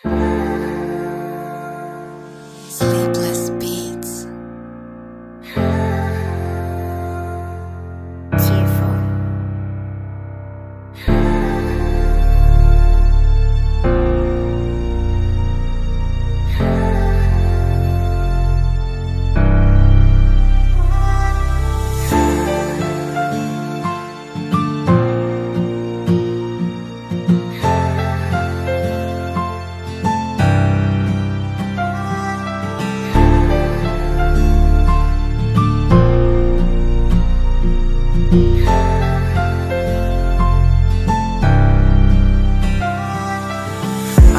Sleepless Beats. Tearful.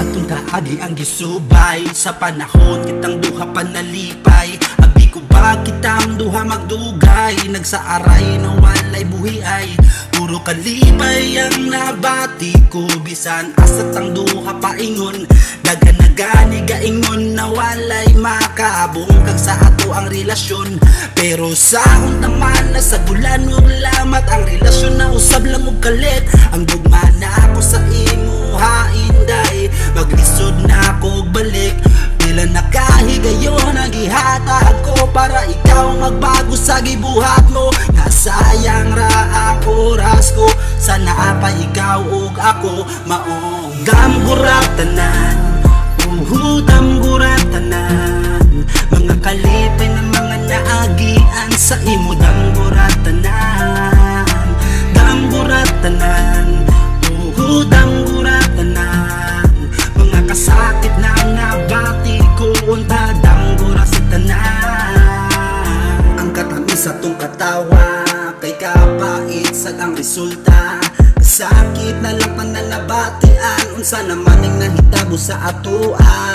Atong kaagi ang gisubay sa panahon kitang duha panalipay. Abi ko ba kitang duha magdugay, nagsaaray na walay buhiay. Puro kalipay ang nabati ko, bisan asat ang duha paingon. Daghan na gani gaingon na walay makaabong kag sa ato ang relasyon. Pero sa naman na sa gulan ug lamat ang relasyon na usab lang og kalit. Ang dugma na ako sa imo hainday, maglisod na ako balik. Pila nakahigayon ang gihatag ko para ikaw magbago sa gibuhat mo. Nasayang ra ang oras ko, sana pa ikaw ug ako maong damguratanan. Damguratanan, mga kalipay na mga naagian sa imo. Damguratanan, damguratanan, damguratanan, mga kasakit na nabati ko unta. Damgura sa tanan, ang katamis atong katawa kay kapait sa ang resulta. Sakit na lang pananabatian, unsa naman ang nahitabo sa atoa.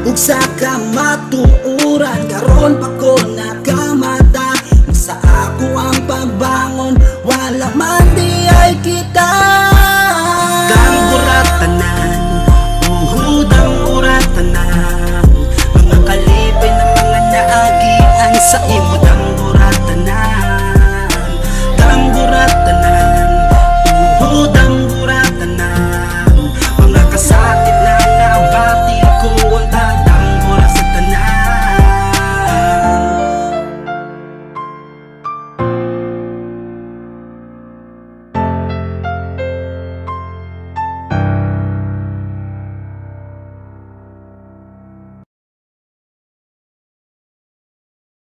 Ug sa kamatuuran karon pa ko nakamata. Sa ako ang pagbangon, wala man di ay kita.